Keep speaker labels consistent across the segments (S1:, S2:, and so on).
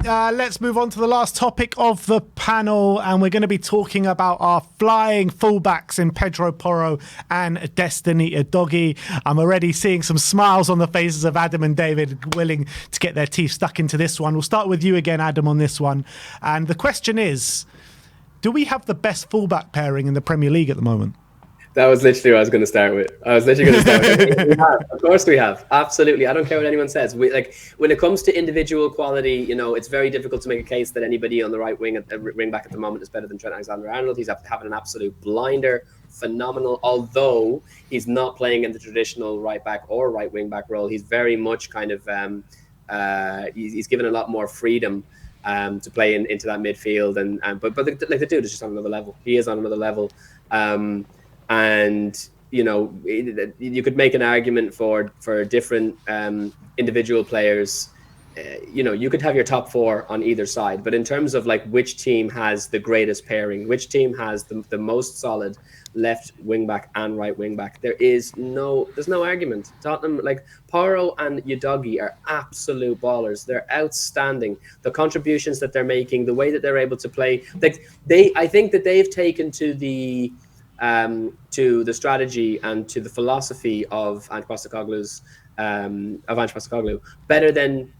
S1: let's move on to the last topic of the panel, and we're going to be talking about our flying fullbacks in Pedro Porro and Destiny Udogie. I'm already seeing some smiles on the faces of Adam and David, willing to get their teeth stuck into this one. We'll start with you again, Adam, on this one. And the question is, do we have the best fullback pairing in the Premier League at the moment?
S2: That was literally what I was going to start with. We have. Of course we have. Absolutely. I don't care what anyone says. When it comes to individual quality, it's very difficult to make a case that anybody on the right wing back at the moment is better than Trent Alexander-Arnold. He's having an absolute blinder, phenomenal. Although he's not playing in the traditional right back or right wing back role, he's very much kind of he's given a lot more freedom to play into that midfield. But the dude is just on another level. He is on another level. And you could make an argument for different individual players. You could have your top four on either side, but in terms of like which team has the greatest pairing, which team has the most solid left wing back and right wing back, there's no argument. Tottenham, like Porro and Udogie, are absolute ballers. They're outstanding. The contributions that they're making, the way that they're able to play, I think that they've taken to the strategy and to the philosophy of Ange Postecoglou's better than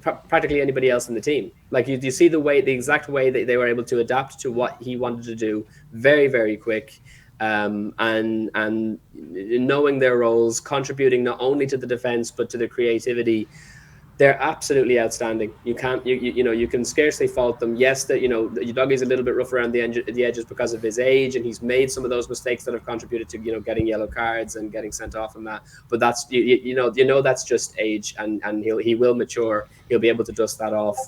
S2: practically anybody else in the team. Like you see the exact way that they were able to adapt to what he wanted to do, very, very quick, and knowing their roles, contributing not only to the defense but to the creativity. They're absolutely outstanding. You can scarcely fault them. Yes, that Udogie's a little bit rough around the edges because of his age, and he's made some of those mistakes that have contributed to getting yellow cards and getting sent off and that. But that's that's just age, and he will mature. He'll be able to dust that off.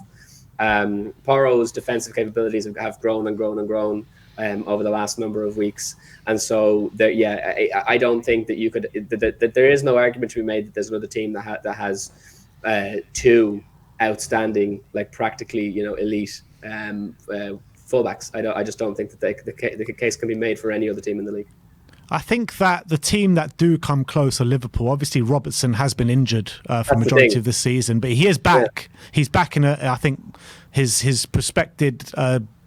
S2: Porro's defensive capabilities have grown and grown and grown over the last number of weeks, and so I don't think that you could. That there is no argument to be made that there's another team that has two outstanding, like practically, elite fullbacks. I just don't think that the case can be made for any other team in the league.
S1: I think that the team that do come close are Liverpool. Obviously, Robertson has been injured for majority of the season, but he is back. Yeah. He's back I think his prospected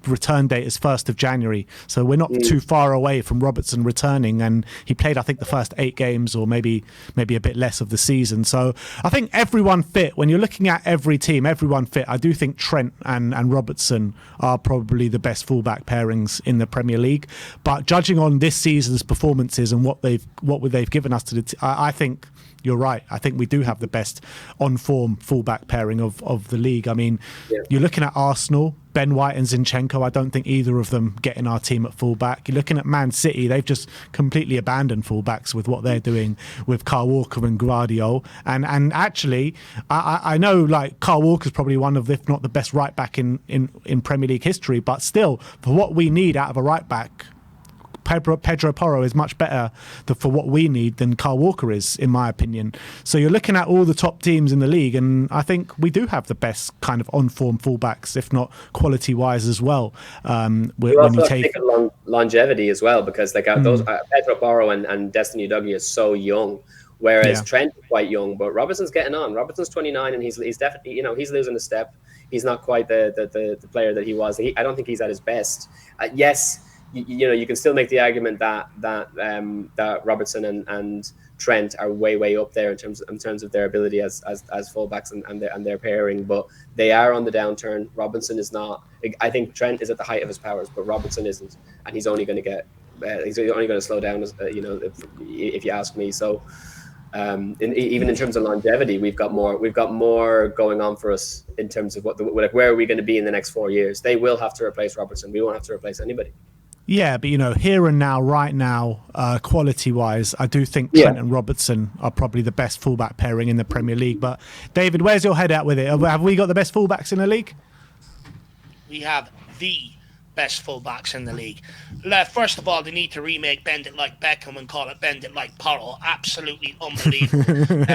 S1: return date is 1st of January, so we're not too far away from Robertson returning, and he played I think the first 8 games or maybe a bit less of the season. So I think everyone fit. When you're looking at every team, everyone fit. I do think Trent and Robertson are probably the best fullback pairings in the Premier League, but judging on this season's performances and what they've given us to I think you're right. I think we do have the best on-form fullback pairing of the league. I mean, You're looking at Arsenal, Ben White and Zinchenko. I don't think either of them get in our team at fullback. You're looking at Man City. They've just completely abandoned fullbacks with what they're doing with Kyle Walker and Guardiola. And actually, I know like Kyle Walker's probably one of, if not the best right back in Premier League history, but still, for what we need out of a right back, Pedro Porro is much better for what we need than Kyle Walker is, in my opinion. So you're looking at all the top teams in the league, and I think we do have the best kind of on-form fullbacks, if not quality-wise as well.
S2: When you take longevity as well, because like those Pedro Porro and Destiny Udogie is so young, whereas Trent is quite young, but Robertson's getting on. Robertson's 29, and he's definitely he's losing a step. He's not quite the player that he was. I don't think he's at his best. Yes. You can still make the argument that Robertson and Trent are way up there in terms of their ability as fullbacks and their pairing, but they are on the downturn. Robinson is not. I think Trent is at the height of his powers, but Robertson isn't, and he's only going to slow down, if you ask me. So even in terms of longevity, we've got more going on for us in terms of where are we going to be in the next 4 years. They will have to replace Robertson. We won't have to replace anybody.
S1: Yeah, but here and now, right now, quality-wise, I do think Trent and Robertson are probably the best fullback pairing in the Premier League. But David, where's your head at with it? Have we got the best fullbacks in the league?
S3: We have the best fullbacks in the league. First of all, they need to remake Bend It Like Beckham and call it Bend It Like Porro. Absolutely unbelievable in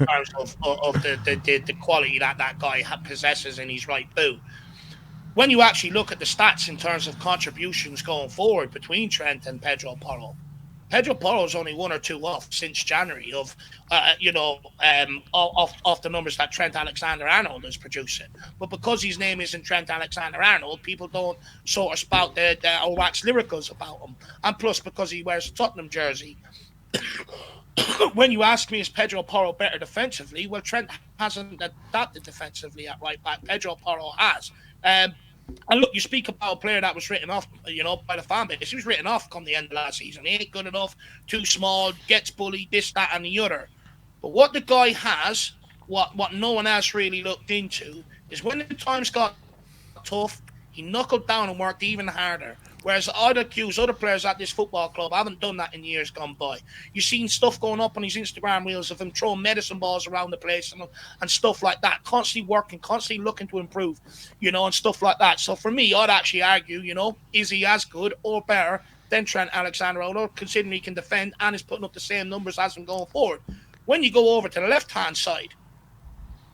S3: terms of the quality that guy possesses in his right boot. When you actually look at the stats in terms of contributions going forward between Trent and Pedro Porro, Pedro Porro's only 1 or 2 off since January of, off the numbers that Trent Alexander-Arnold is producing. But because his name isn't Trent Alexander-Arnold, people don't sort of spout or wax lyricals about him. And plus, because he wears a Tottenham jersey. When you ask me, is Pedro Porro better defensively? Well, Trent hasn't adapted defensively at right back. Pedro Porro has. And look, you speak about a player that was written off, by the fan base. He was written off come the end of last season. He ain't good enough, too small, gets bullied, this, that, and the other. But what the guy has, what no one else really looked into, is when the times got tough, he knuckled down and worked even harder. Whereas other players at this football club haven't done that in years gone by. You've seen stuff going up on his Instagram reels of him throwing medicine balls around the place and stuff like that. Constantly working, constantly looking to improve, and stuff like that. So for me, I'd actually argue, is he as good or better than Trent Alexander-Arnold, considering he can defend and is putting up the same numbers as him going forward. When you go over to the left-hand side,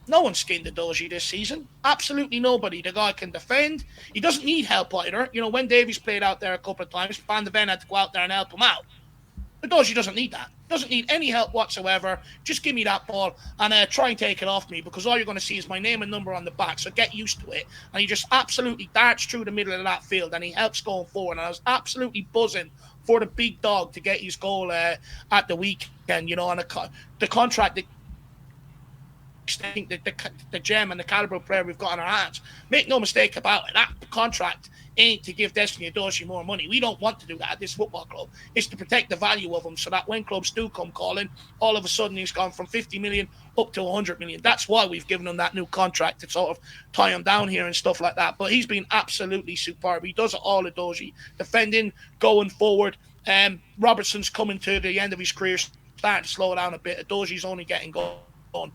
S3: no one skinned Edozie this season. Absolutely nobody. The guy can defend. He doesn't need help either. When Davies played out there a couple of times, Van de Ven had to go out there and help him out. Edozie doesn't need that. Doesn't need any help whatsoever. Just give me that ball and try and take it off me, because all you're going to see is my name and number on the back, so get used to it. And he just absolutely darts through the middle of that field, and he helps going forward. And I was absolutely buzzing for the big dog to get his goal at the weekend, and the contract that I think the gem and the caliber player we've got in our hands. Make no mistake about it, that contract ain't to give Destiny Edozie more money. We don't want to do that at this football club. It's to protect the value of him, so that when clubs do come calling, all of a sudden he's gone from 50 million up to 100 million. That's why we've given him that new contract to sort of tie him down here and stuff like that. But he's been absolutely superb. He does it all, Edozie. Defending, going forward. Robertson's coming to the end of his career, starting to slow down a bit. Edozie's only getting going.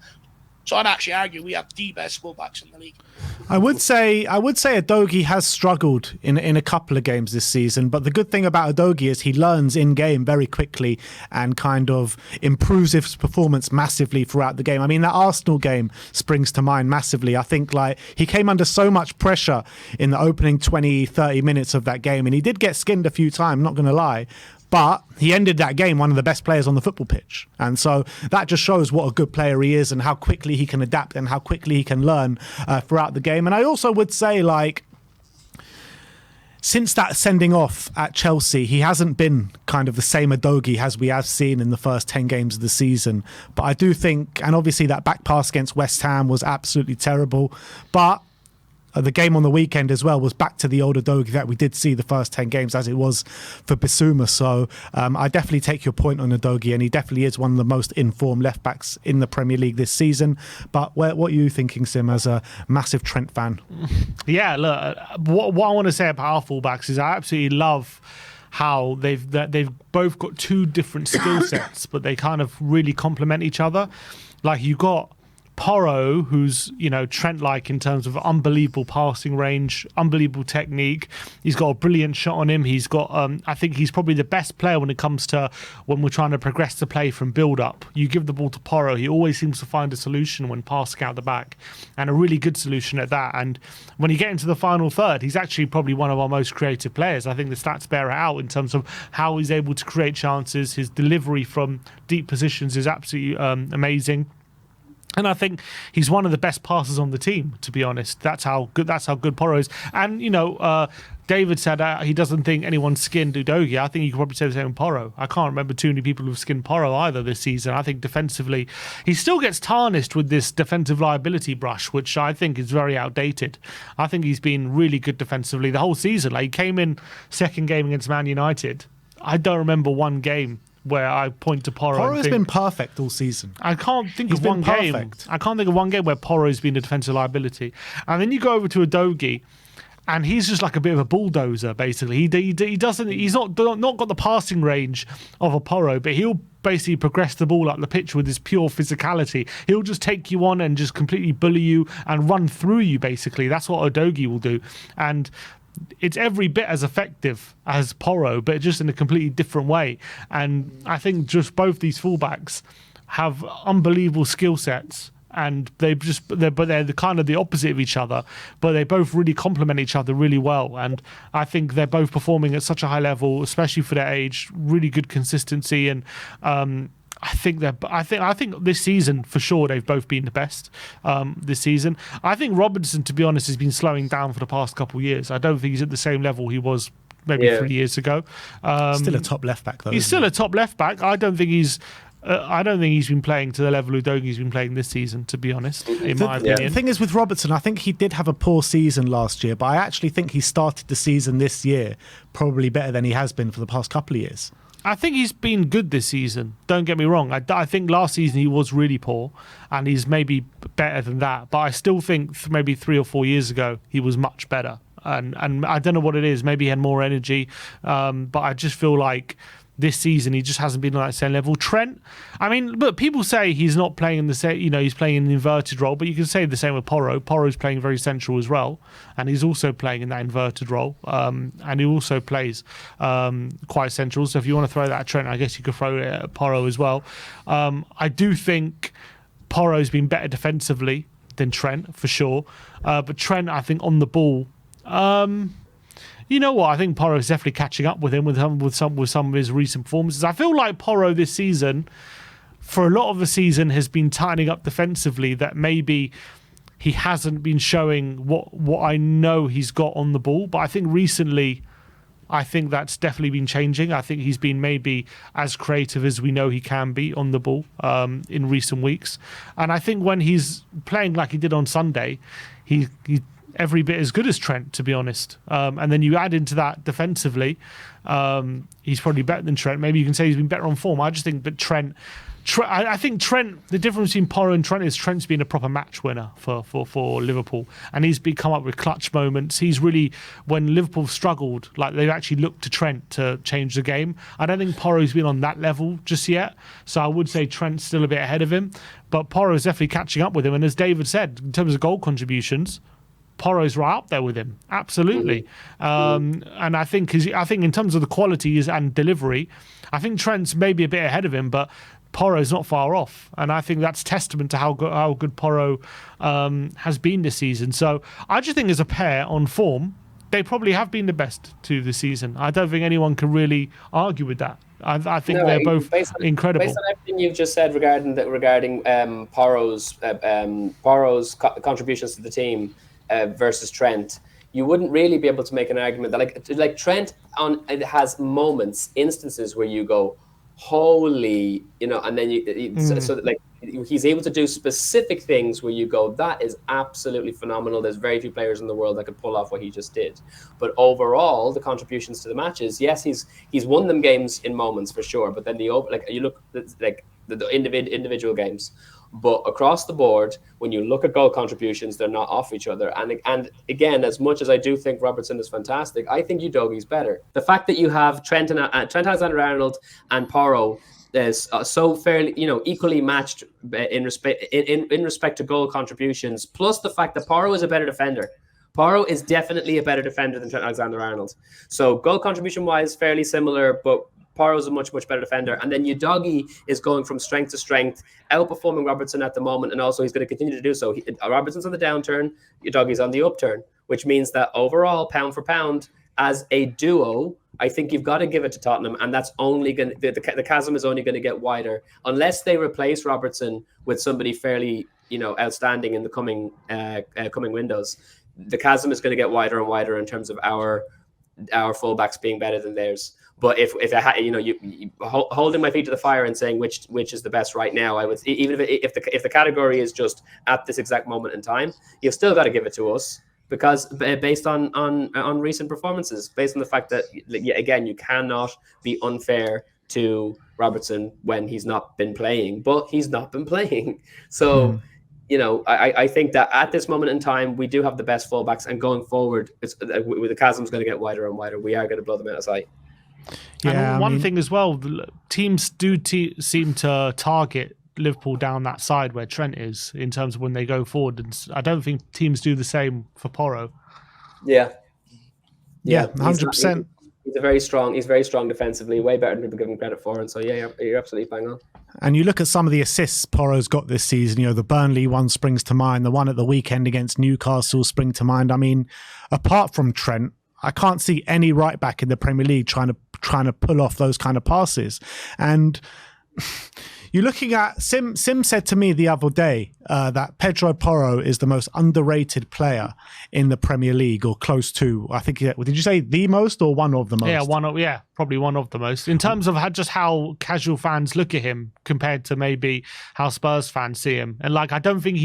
S3: So I'd actually argue we have the best fullbacks in the league.
S1: I would say Udogie has struggled in a couple of games this season, but the good thing about Udogie is he learns in game very quickly and kind of improves his performance massively throughout the game. I mean, that Arsenal game springs to mind massively. I think he came under so much pressure in the opening 20-30 minutes of that game, and he did get skinned a few times, not going to lie. But he ended that game one of the best players on the football pitch. And so that just shows what a good player he is and how quickly he can adapt and how quickly he can learn throughout the game. And I also would say, since that sending off at Chelsea, he hasn't been kind of the same Udogie as we have seen in the first 10 games of the season. But I do think, and obviously that back pass against West Ham was absolutely terrible. But the game on the weekend as well was back to the old Udogie that we did see the first 10 games as it was for Bissouma. So I definitely take your point on Udogie, and he definitely is one of the most informed left backs in the Premier League this season. But what are you thinking, Sim, as a massive Trent fan?
S4: Yeah, look, what I want to say about our fullbacks is I absolutely love how they've both got two different skill sets, but they kind of really complement each other. Like, you got Porro, who's, Trent-like in terms of unbelievable passing range, unbelievable technique. He's got a brilliant shot on him. He's got, I think he's probably the best player when it comes to when we're trying to progress the play from build-up. You give the ball to Porro, he always seems to find a solution when passing out the back, and a really good solution at that. And when you get into the final third, he's actually probably one of our most creative players. I think the stats bear it out in terms of how he's able to create chances. His delivery from deep positions is absolutely amazing. And I think he's one of the best passers on the team, to be honest. That's how good Porro is. And, David said he doesn't think anyone skinned Udogie. I think you could probably say the same with Porro. I can't remember too many people who've skinned Porro either this season. I think defensively, he still gets tarnished with this defensive liability brush, which I think is very outdated. I think he's been really good defensively the whole season. He came in second game against Man United. I don't remember one game where I point to Porro.
S1: Porro's been perfect all season.
S4: I can't think of one game. I can't think of one game where Porro's been a defensive liability. And then you go over to Udogie, and he's just like a bit of a bulldozer, basically. He doesn't. He's not got the passing range of a Porro, but he'll basically progress the ball up the pitch with his pure physicality. He'll just take you on and just completely bully you and run through you, basically. That's what Udogie will do. And it's every bit as effective as Porro, but just in a completely different way. And I think just both these fullbacks have unbelievable skill sets, and they're the kind of the opposite of each other, but they both really complement each other really well. And I think they're both performing at such a high level, especially for their age. Really good consistency, and I think this season for sure they've both been the best this season. I think Robertson, to be honest, has been slowing down for the past couple of years. I don't think he's at the same level he was maybe 3 years ago.
S1: Still a top left back though.
S4: He's still a top left back. I don't think he's been playing to the level Udogie's been playing this season, to be honest, in my opinion.
S1: The thing is with Robertson, I think he did have a poor season last year, but I actually think he started the season this year probably better than he has been for the past couple of years.
S4: I think he's been good this season. Don't get me wrong. I think last season he was really poor, and he's maybe better than that. But I still think maybe 3 or 4 years ago he was much better. And I don't know what it is. Maybe he had more energy, but I just feel like this season he just hasn't been on that same level. Trent, I mean, look, people say he's not playing in the same, he's playing in an inverted role, but you can say the same with Porro. Porro's playing very central as well, and he's also playing in that inverted role, and he also plays quite central. So if you want to throw that at Trent, I guess you could throw it at Porro as well. I do think Porro's been better defensively than Trent for sure, but Trent, I think on the ball. You know what? I think Porro is definitely catching up with him with some of his recent performances. I feel like Porro this season, for a lot of the season, has been tightening up defensively. That maybe he hasn't been showing what I know he's got on the ball. But I think recently, I think that's definitely been changing. I think he's been maybe as creative as we know he can be on the ball in recent weeks. And I think when he's playing like he did on Sunday, he every bit as good as Trent, to be honest. And then you add into that defensively, he's probably better than Trent. Maybe you can say he's been better on form. I just think, but I think Trent, the difference between Porro and Trent is Trent's been a proper match winner for Liverpool, and he's come up with clutch moments. He's really, when Liverpool struggled, like they've actually looked to Trent to change the game. I don't think Porro's been on that level just yet, so I would say Trent's still a bit ahead of him, but Porro's definitely catching up with him. And as David said, in terms of goal contributions, Porro's right up there with him, absolutely. And I think in terms of the qualities and delivery, I think Trent's maybe a bit ahead of him, but Porro's not far off, and I think that's testament to how good Porro has been this season. So I just think as a pair on form, they probably have been the best to the season. I don't think anyone can really argue with that. I think they're both incredible.
S2: Based on everything you've just said regarding Porro's contributions to the team versus Trent, you wouldn't really be able to make an argument that like Trent it has instances where you go, holy, and then so like he's able to do specific things where you go, that is absolutely phenomenal. There's very few players in the world that could pull off what he just did. But overall, the contributions to the matches, yes, he's won them games in moments for sure. But then you look like the individual games. But across the board, when you look at goal contributions, they're not off each other. And again, as much as I do think Robertson is fantastic, I think Udogie's better. The fact that you have Trent Alexander-Arnold and Porro is so fairly, equally matched in respect to goal contributions, plus the fact that Porro is a better defender. Porro is definitely a better defender than Trent Alexander-Arnold. So goal contribution-wise, fairly similar, but Porro's a much, much better defender. And then Udogie is going from strength to strength, outperforming Robertson at the moment, and also he's going to continue to do so. Robertson's on the downturn, Udogie's on the upturn, which means that overall, pound for pound, as a duo, I think you've got to give it to Tottenham, and that's only going to, the chasm is only going to get wider unless they replace Robertson with somebody fairly, outstanding in the coming windows. The chasm is going to get wider and wider in terms of our fullbacks being better than theirs. But if you holding my feet to the fire and saying which is the best right now, I would, even if the category is just at this exact moment in time, you've still got to give it to us, because based on recent performances, based on the fact that again, you cannot be unfair to Robertson when he's not been playing, but he's not been playing. So I think that at this moment in time, we do have the best fullbacks, and going forward, the chasm's going to get wider and wider. We are going to blow them out of sight.
S4: Yeah, and one thing as well, teams do seem to target Liverpool down that side where Trent is in terms of when they go forward, and I don't think teams do the same for Porro.
S2: Yeah,
S1: 100%.
S2: He's very strong defensively, way better than people give him credit for. And so, yeah, you're absolutely bang on.
S1: And you look at some of the assists Porro's got this season, the Burnley one springs to mind, the one at the weekend against Newcastle springs to mind. I mean, apart from Trent, I can't see any right back in the Premier League trying to pull off those kind of passes. And you're looking at Sim said to me the other day that Pedro Porro is the most underrated player in the Premier League, or close to. I think, did you say the most or one of the most?
S4: Yeah, probably one of the most in terms of how casual fans look at him compared to maybe how Spurs fans see him. And I don't think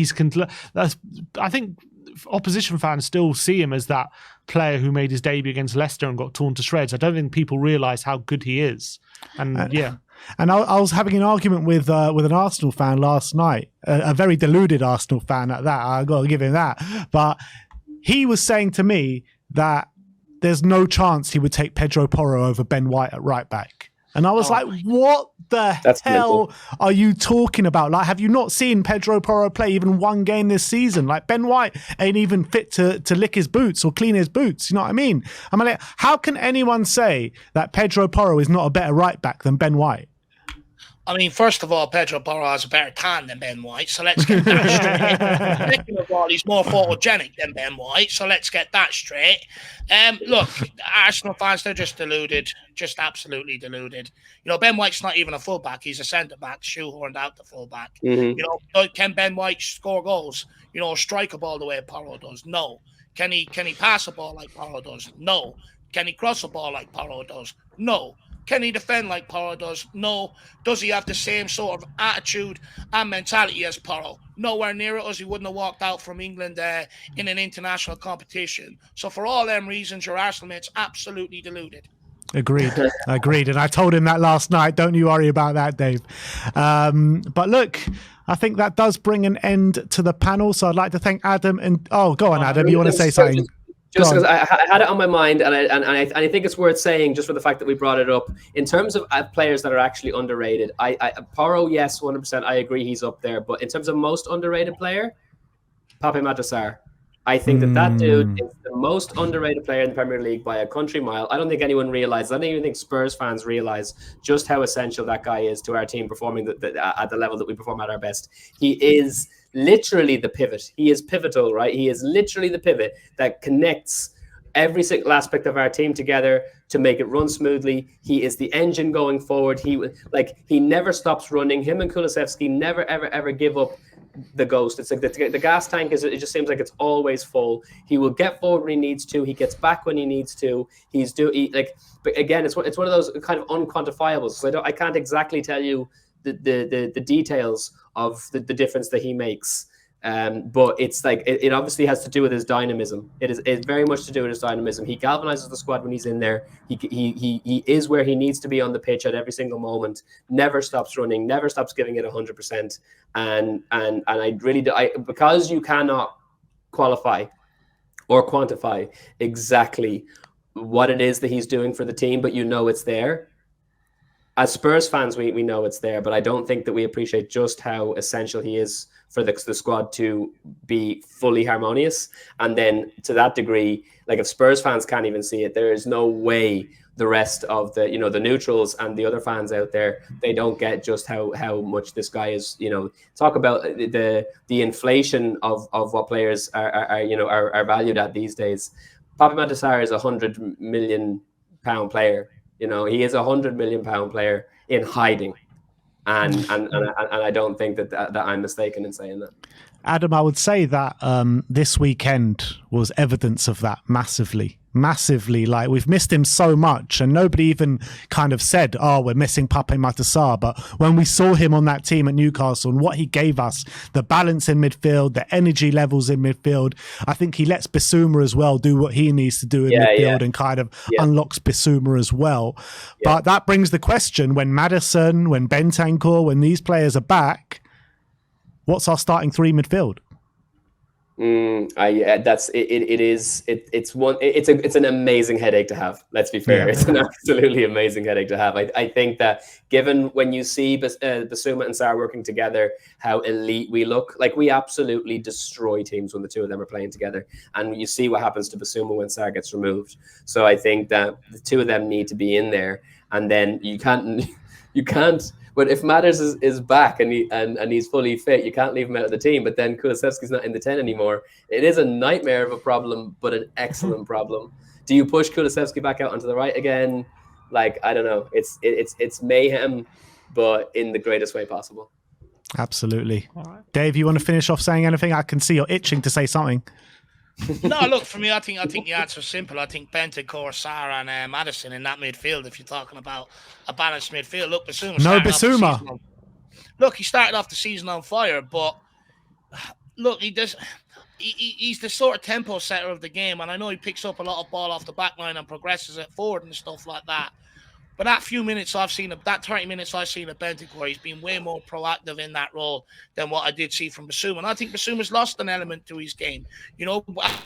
S4: I think opposition fans still see him as that player who made his debut against Leicester and got torn to shreds. I don't think people realise how good he is. And yeah.
S1: And I was having an argument with an Arsenal fan last night, a very deluded Arsenal fan at that. I got to give him that. But he was saying to me that there's no chance he would take Pedro Porro over Ben White at right back. And I was like, what the hell are you talking about? Have you not seen Pedro Porro play even one game this season? Ben White ain't even fit to lick his boots or clean his boots. You know what I mean? I mean, how can anyone say that Pedro Porro is not a better right back than Ben White?
S3: I mean, first of all, Pedro Porro has a better tan than Ben White, so let's get that straight. Second of all, he's more photogenic than Ben White, so let's get that straight. Look, Arsenal fans, they're just deluded, just absolutely deluded. Ben White's not even a fullback; he's a centre-back, shoehorned out the fullback. Mm-hmm. Can Ben White score goals? Strike a ball the way Porro does? No. Can he pass a ball like Porro does? No. Can he cross a ball like Porro does? No. Can he defend like Porro does? No. Does he have the same sort of attitude and mentality as Porro? Nowhere near it, as he wouldn't have walked out from England in an international competition. So for all them reasons, your Arsenal mate's absolutely deluded.
S1: Agreed. And I told him that last night. Don't you worry about that, Dave. But look, I think that does bring an end to the panel. So I'd like to thank Adam. And go on, Adam. You want to say something?
S2: Just because I had it on my mind, and I think it's worth saying, just for the fact that we brought it up, in terms of players that are actually underrated. Porro, yes, 100%, I agree he's up there. But in terms of most underrated player, Pape Matar. I think that dude is the most underrated player in the Premier League by a country mile. I don't think anyone realizes. I don't even think Spurs fans realize just how essential that guy is to our team performing at the level that we perform at our best. He is literally the pivot. He is pivotal, right? He is literally the pivot that connects every single aspect of our team together to make it run smoothly. He is the engine going forward. He never stops running. Him and Kulusevski never, ever, ever give up the ghost. It's like the gas tank it just seems like it's always full. He will get forward when he needs to. He gets back when he needs to. But again, it's one of those kind of unquantifiables. So I can't exactly tell you the details of the difference that he makes. But it's it obviously has to do with his dynamism. It's very much to do with his dynamism. He galvanizes the squad when he's in there. He is where he needs to be on the pitch at every single moment. Never stops running. Never stops giving it 100%. And I really do. Because you cannot qualify or quantify exactly what it is that he's doing for the team, but it's there. As Spurs fans, we know it's there, but I don't think that we appreciate just how essential he is for the squad to be fully harmonious. And then to that degree, if Spurs fans can't even see it, there is no way the rest of the neutrals and the other fans out there, they don't get just how much this guy is. Talk about the inflation of what players are valued at these days. Pape Matar is £100 million player. He is £100 million player in hiding, and I don't think that I'm mistaken in saying that.
S1: Adam, I would say that this weekend was evidence of that massively. We've missed him so much, and nobody even kind of said, we're missing Pape Matar. But when we saw him on that team at Newcastle and what he gave us, the balance in midfield, the energy levels in midfield, I think he lets Bissouma as well do what he needs to do in midfield and kind of unlocks Bissouma as well. But that brings the question, when Maddison, when Bentancur, when these players are back, what's our starting three midfield?
S2: That's it. It is. It's an amazing headache to have. Let's be fair.
S1: Yeah.
S2: It's an absolutely amazing headache to have. I think that given when you see Basuma and Sarr working together, how elite we look. Like we absolutely destroy teams when the two of them are playing together. And you see what happens to Basuma when Sarr gets removed. So I think that the two of them need to be in there. And then you can't. But if Matters is back and he's fully fit, you can't leave him out of the team. But then Kulusevski's not in the 10 anymore. It is a nightmare of a problem, but an excellent problem. Do you push Kulusevski back out onto the right again? Like, I don't know. It's mayhem, but in the greatest way possible.
S1: Absolutely. Dave, you want to finish off saying anything? I can see you're itching to say something.
S3: No, look, for me, I think the answer's simple. I think Bentancur, Sarr, and Maddison in that midfield. If you're talking about a balanced midfield, look, Basuma.
S1: No Basuma.
S3: Look, he started off the season on fire, but look, he's the sort of tempo setter of the game, and I know he picks up a lot of ball off the back line and progresses it forward and stuff like that. But that 30 minutes I've seen of Bentancur, he's been way more proactive in that role than what I did see from Basuma. And I think Basuma's lost an element to his game. You know,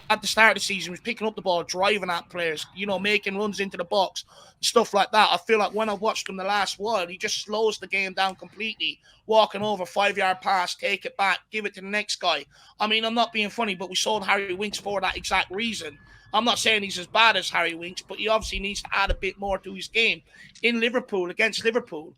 S3: at the start of the season, he was picking up the ball, driving at players, you know, making runs into the box, stuff like that. I feel like when I watched him the last while, he just slows the game down completely, walking over, 5-yard pass, take it back, give it to the next guy. I mean, I'm not being funny, but we sold Harry Winks for that exact reason. I'm not saying he's as bad as Harry Winks, but he obviously needs to add a bit more to his game. In Liverpool, against Liverpool,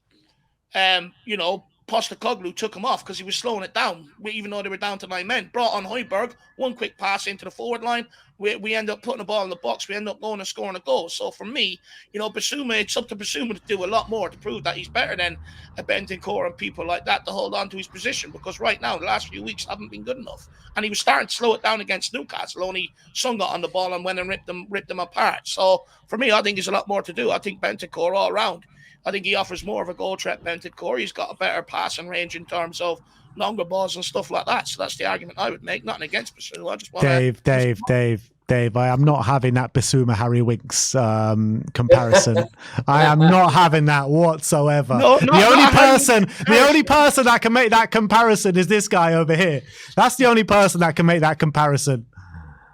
S3: you know, Postecoglou took him off because he was slowing it down, even though they were down to 9 men. Brought on Højbjerg, one quick pass into the forward line. We end up putting the ball in the box. We end up going and scoring a goal. So for me, you know, Basuma, it's up to Basuma to do a lot more to prove that he's better than a Bentancur and people like that to hold on to his position. Because right now, the last few weeks haven't been good enough. And he was starting to slow it down against Newcastle. Only Son got on the ball and went and ripped them apart. So for me, I think there's a lot more to do. I think Bentancur all around. I think he offers more of a goal threat, Bentancur. He's got a better passing range in terms of longer balls and stuff like that. So that's the argument I would make. Nothing against Basuma. I just want
S1: Dave, I am not having that Basuma Harry Winks comparison. I am not having that whatsoever. The only person that can make that comparison is this guy over here. That's the only person that can make that comparison.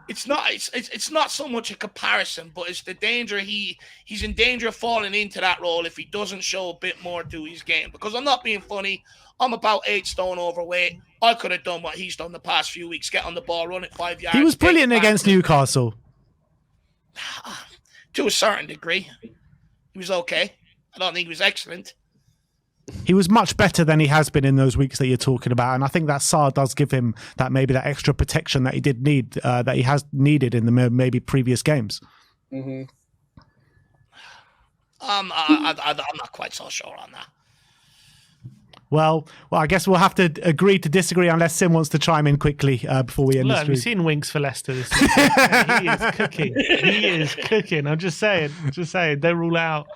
S3: It's not so much a comparison, but it's the danger. He's in danger of falling into that role if he doesn't show a bit more to his game. Because I'm not being funny. I'm about 8 stone overweight. I could have done what he's done the past few weeks. Get on the ball, run it 5 yards.
S1: He was brilliant against Newcastle.
S3: To a certain degree. He was okay. I don't think he was excellent.
S1: He was much better than he has been in those weeks that you're talking about, and I think that Sarr does give him that extra protection that he did need, that he has needed in the maybe previous games.
S2: Mm-hmm.
S3: I'm not quite so sure on that.
S1: Well, I guess we'll have to agree to disagree unless Sim wants to chime in quickly before we end this.
S4: Have you seen Winks for Leicester this season? He is cooking. I'm just saying. Don't rule out.